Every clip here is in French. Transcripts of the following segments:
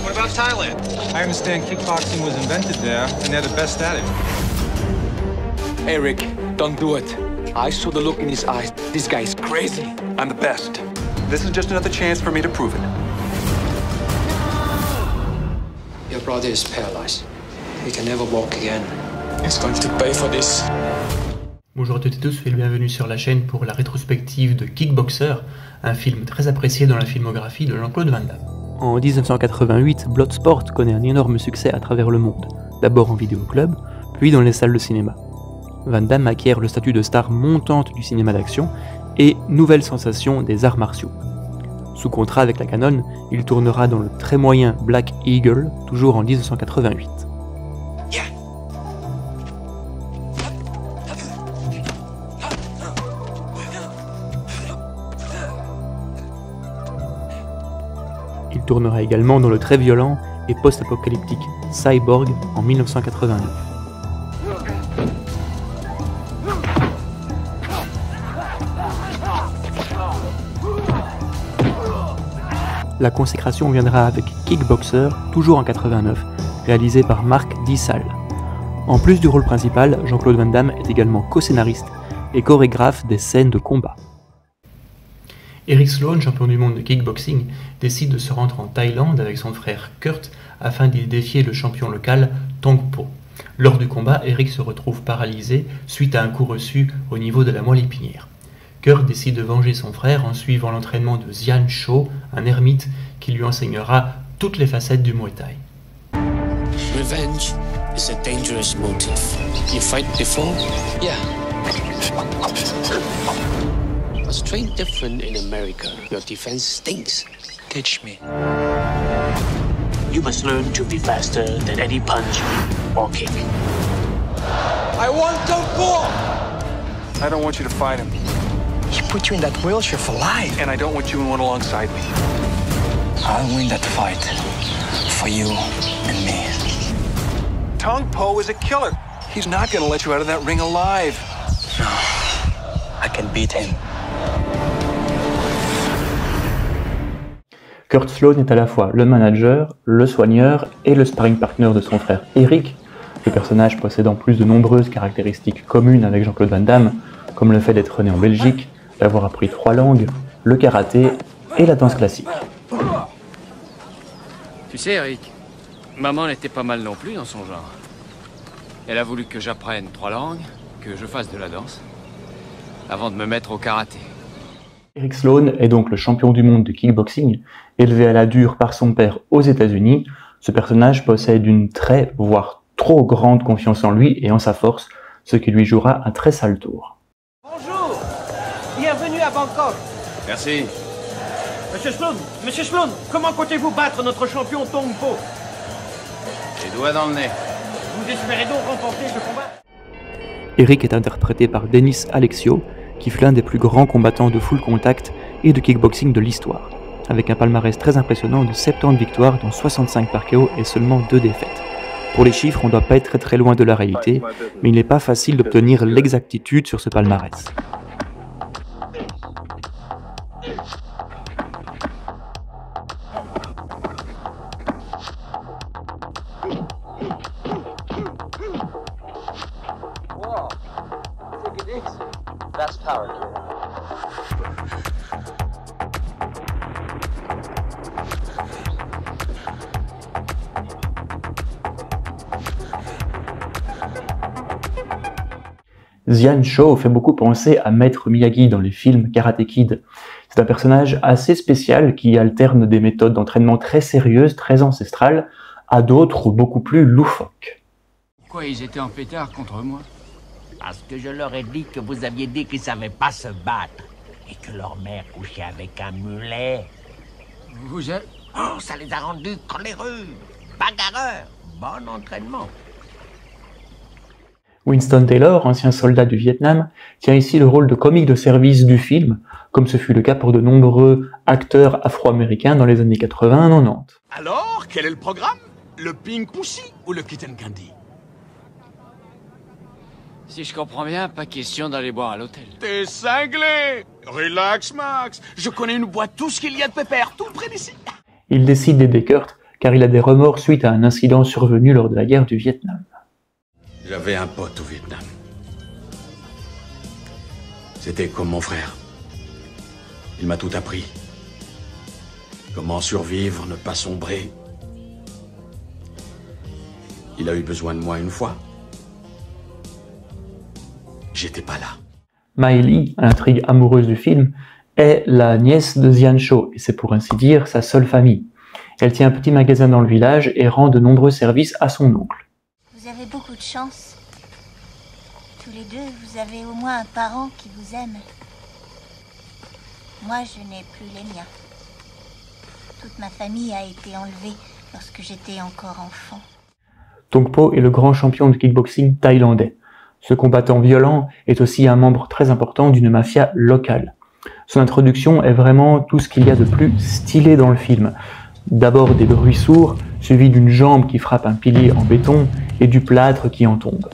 What about Thailand? I understand kickboxing was invented there, and they're the best at it. Hey, Rick, don't do it. I saw the look in his eyes. This guy is crazy. I'm the best. This is just another chance for me to prove it. Your brother is paralyzed. He can never walk again. He's going to pay for this. Bonjour à toutes et tous et bienvenue sur la chaîne pour la rétrospective de Kickboxer, un film très apprécié dans la filmographie de Jean-Claude Van Damme. En 1988, Bloodsport connaît un énorme succès à travers le monde, d'abord en vidéoclub, puis dans les salles de cinéma. Van Damme acquiert le statut de star montante du cinéma d'action et nouvelle sensation des arts martiaux. Sous contrat avec la Canon, il tournera dans le très moyen Black Eagle, toujours en 1988. Il tournera également dans le très violent et post-apocalyptique Cyborg en 1989. La consécration viendra avec Kickboxer, toujours en 89, réalisé par Marc Dissal. En plus du rôle principal, Jean-Claude Van Damme est également co-scénariste et chorégraphe des scènes de combat. Eric Sloan, champion du monde de kickboxing, décide de se rendre en Thaïlande avec son frère Kurt afin d'y défier le champion local Tong Po. Lors du combat, Eric se retrouve paralysé suite à un coup reçu au niveau de la moelle épinière. Kurt décide de venger son frère en suivant l'entraînement de Xian Cho, un ermite qui lui enseignera toutes les facettes du Muay Thai. Revenge is a dangerous motive. You fight before? Yeah. But trained different in America. Your defense stinks. Teach me. You must learn to be faster than any punch or kick. I want Tong Po! I don't want you to fight him. He put you in that wheelchair for life. And I don't want you in one alongside me. I'll win that fight. For you and me. Tong Po is a killer. He's not gonna let you out of that ring alive. No. I can beat him. Kurt Sloan est à la fois le manager, le soigneur et le sparring partner de son frère Eric, le personnage possédant plus de nombreuses caractéristiques communes avec Jean-Claude Van Damme, comme le fait d'être né en Belgique, d'avoir appris 3 langues, le karaté et la danse classique. Tu sais, Eric, maman n'était pas mal non plus dans son genre. Elle a voulu que j'apprenne 3 langues, que je fasse de la danse, avant de me mettre au karaté. Eric Sloan est donc le champion du monde de kickboxing, élevé à la dure par son père aux États-Unis. Ce personnage possède une très, voire trop grande confiance en lui et en sa force, ce qui lui jouera un très sale tour. Bonjour, bienvenue à Bangkok. Merci. Monsieur Sloan, comment comptez-vous battre notre champion Tong Po? Les doigts dans le nez. Vous espérez donc remporter ce combat? Eric est interprété par Denis Alexio, qui fut l'un des plus grands combattants de full contact et de kickboxing de l'histoire, avec un palmarès très impressionnant de 70 victoires dont 65 par KO et seulement 2 défaites. Pour les chiffres, on ne doit pas être très loin de la réalité, mais il n'est pas facile d'obtenir l'exactitude sur ce palmarès. That's power, kid. Xian Cho fait beaucoup penser à Maître Miyagi dans les films Karate Kid. C'est un personnage assez spécial qui alterne des méthodes d'entraînement très sérieuses, très ancestrales, à d'autres beaucoup plus loufoques. Pourquoi ils étaient en pétard contre moi? Parce que je leur ai dit que vous aviez dit qu'ils savaient pas se battre et que leur mère couchait avec un mulet. Vous êtes... Oh, ça les a rendus coléreux, bagarreurs. Bon entraînement. Winston Taylor, ancien soldat du Vietnam, tient ici le rôle de comique de service du film, comme ce fut le cas pour de nombreux acteurs afro-américains dans les années 80-90. Alors, quel est le programme? Le Pink Pussy ou le Kitten Candy? Si je comprends bien, pas question d'aller boire à l'hôtel. T'es cinglé! Relax, Max. Je connais une boîte, tout ce qu'il y a de pépère, tout près d'ici. Il décide d'aider Kurt car il a des remords suite à un incident survenu lors de la guerre du Vietnam. J'avais un pote au Vietnam. C'était comme mon frère. Il m'a tout appris. Comment survivre, ne pas sombrer. Il a eu besoin de moi une fois. J'étais pas là. Mai Lee, à l'intrigue amoureuse du film, est la nièce de Xian Cho, et c'est pour ainsi dire sa seule famille. Elle tient un petit magasin dans le village et rend de nombreux services à son oncle. Vous avez beaucoup de chance. Tous les deux, vous avez au moins un parent qui vous aime. Moi, je n'ai plus les miens. Toute ma famille a été enlevée lorsque j'étais encore enfant. Tong Po est le grand champion de kickboxing thaïlandais. Ce combattant violent est aussi un membre très important d'une mafia locale. Son introduction est vraiment tout ce qu'il y a de plus stylé dans le film. D'abord des bruits sourds, suivis d'une jambe qui frappe un pilier en béton et du plâtre qui en tombe.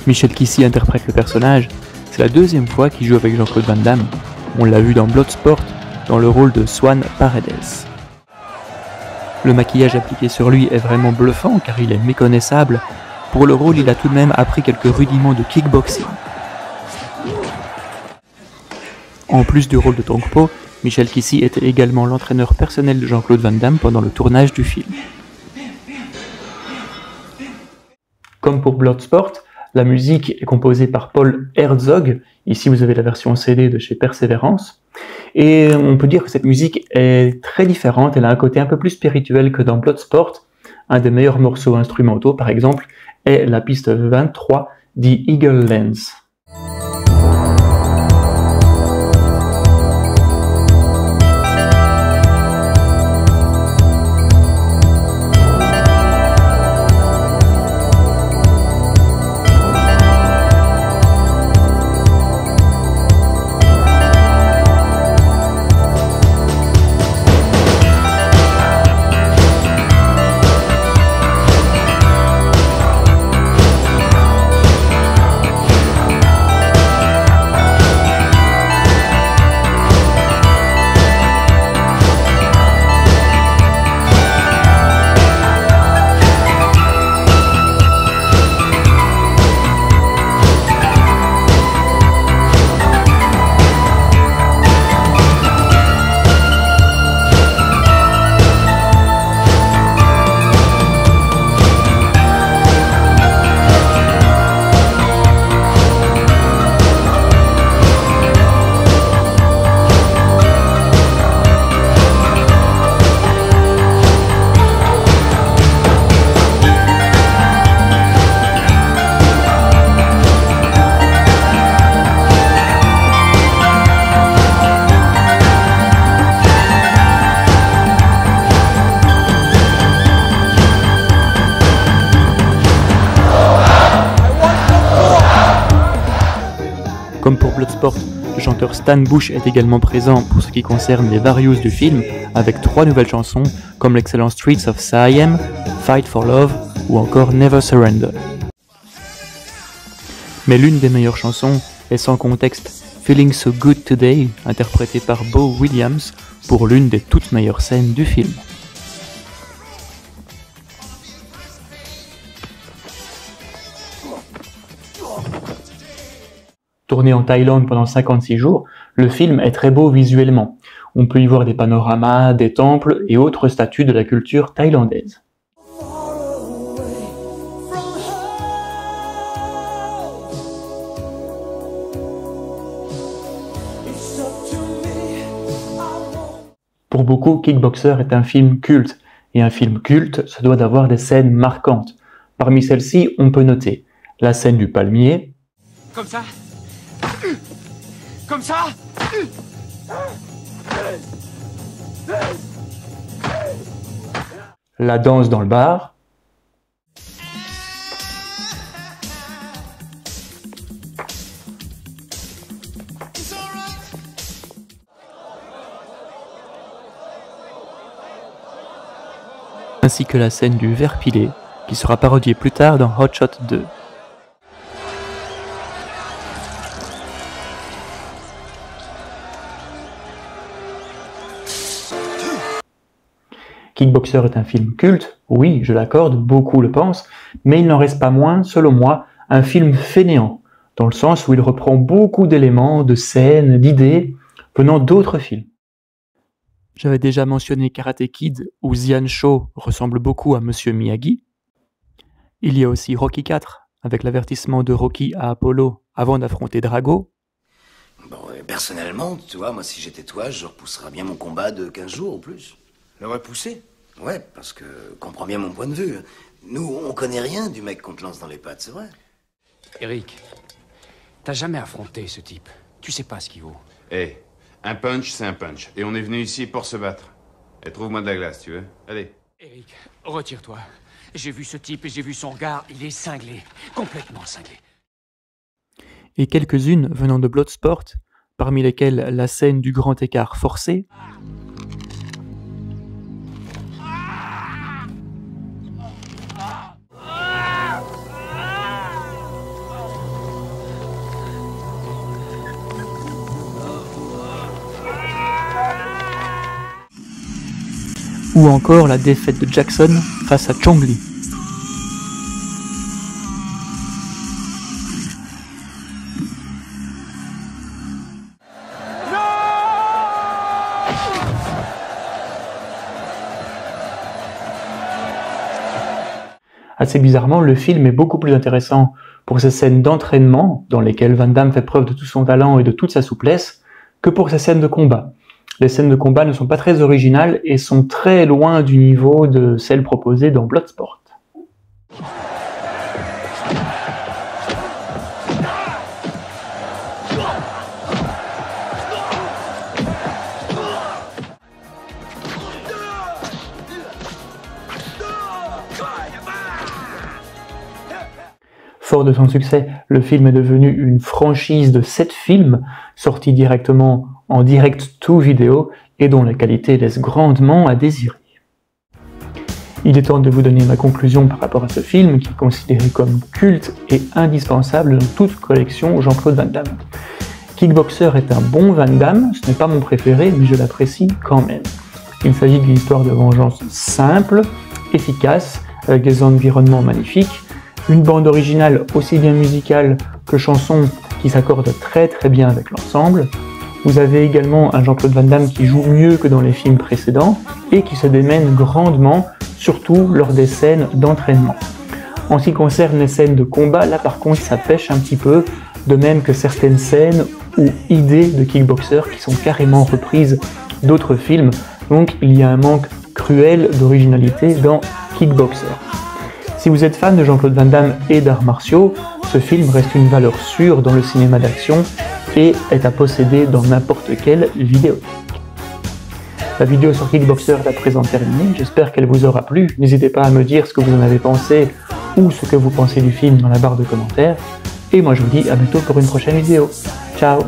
Michel Kissy interprète le personnage. C'est la deuxième fois qu'il joue avec Jean-Claude Van Damme. On l'a vu dans Bloodsport, dans le rôle de Swan Paredes. Le maquillage appliqué sur lui est vraiment bluffant car il est méconnaissable. Pour le rôle, il a tout de même appris quelques rudiments de kickboxing. En plus du rôle de Tong Po, Michel Kissy était également l'entraîneur personnel de Jean-Claude Van Damme pendant le tournage du film. Comme pour Bloodsport, la musique est composée par Paul Herzog. Ici, vous avez la version CD de chez Persévérance. Et on peut dire que cette musique est très différente. Elle a un côté un peu plus spirituel que dans Bloodsport. Un des meilleurs morceaux instrumentaux, par exemple, est la piste 23, The Eagle Lens. Comme pour Bloodsport, le chanteur Stan Bush est également présent pour ce qui concerne les Various du film, avec 3 nouvelles chansons comme l'excellent Streets of Siam, Fight for Love ou encore Never Surrender. Mais l'une des meilleures chansons est sans contexte Feeling So Good Today, interprétée par Beau Williams pour l'une des toutes meilleures scènes du film. Tourné en Thaïlande pendant 56 jours, le film est très beau visuellement. On peut y voir des panoramas, des temples et autres statues de la culture thaïlandaise. Pour beaucoup, Kickboxer est un film culte, et un film culte se doit d'avoir des scènes marquantes. Parmi celles-ci, on peut noter la scène du palmier, comme ça, comme ça, la danse dans le bar, ainsi que la scène du verre pilé qui sera parodié plus tard dans Hot Shot 2. Kickboxer est un film culte, oui, je l'accorde, beaucoup le pensent, mais il n'en reste pas moins, selon moi, un film fainéant, dans le sens où il reprend beaucoup d'éléments, de scènes, d'idées, venant d'autres films. J'avais déjà mentionné Karate Kid, où Zian Cho ressemble beaucoup à Monsieur Miyagi. Il y a aussi Rocky IV, avec l'avertissement de Rocky à Apollo avant d'affronter Drago. Bon, personnellement, tu vois, moi si j'étais toi, je repousserais bien mon combat de 15 jours ou plus. Le repousser? Ouais, parce que, comprends bien mon point de vue. Nous, on connaît rien du mec qu'on te lance dans les pattes, c'est vrai. Eric, t'as jamais affronté ce type. Tu sais pas ce qu'il vaut. Eh, un punch, c'est un punch. Et on est venu ici pour se battre. Et trouve-moi de la glace, tu veux? Allez. Eric, retire-toi. J'ai vu ce type et j'ai vu son regard. Il est cinglé. Complètement cinglé. Et quelques-unes venant de Bloodsport, parmi lesquelles la scène du grand écart forcé, ou encore la défaite de Jackson face à Chong Li. Assez bizarrement, le film est beaucoup plus intéressant pour ses scènes d'entraînement, dans lesquelles Van Damme fait preuve de tout son talent et de toute sa souplesse, que pour ses scènes de combat. Les scènes de combat ne sont pas très originales et sont très loin du niveau de celles proposées dans Bloodsport. Fort de son succès, le film est devenu une franchise de 7 films, sortis directement en direct-to-vidéo et dont la qualité laisse grandement à désirer. Il est temps de vous donner ma conclusion par rapport à ce film, qui est considéré comme culte et indispensable dans toute collection Jean-Claude Van Damme. Kickboxer est un bon Van Damme, ce n'est pas mon préféré, mais je l'apprécie quand même. Il s'agit d'une histoire de vengeance simple, efficace, avec des environnements magnifiques, une bande originale aussi bien musicale que chanson qui s'accorde très bien avec l'ensemble. Vous avez également un Jean-Claude Van Damme qui joue mieux que dans les films précédents et qui se démène grandement, surtout lors des scènes d'entraînement. En ce qui concerne les scènes de combat, là par contre ça pêche un petit peu, de même que certaines scènes ou idées de Kickboxer qui sont carrément reprises d'autres films, donc il y a un manque cruel d'originalité dans Kickboxer. Si vous êtes fan de Jean-Claude Van Damme et d'arts martiaux, ce film reste une valeur sûre dans le cinéma d'action et est à posséder dans n'importe quelle vidéothèque. La vidéo sur Kickboxer est à présent terminée, j'espère qu'elle vous aura plu. N'hésitez pas à me dire ce que vous en avez pensé ou ce que vous pensez du film dans la barre de commentaires. Et moi je vous dis à bientôt pour une prochaine vidéo. Ciao!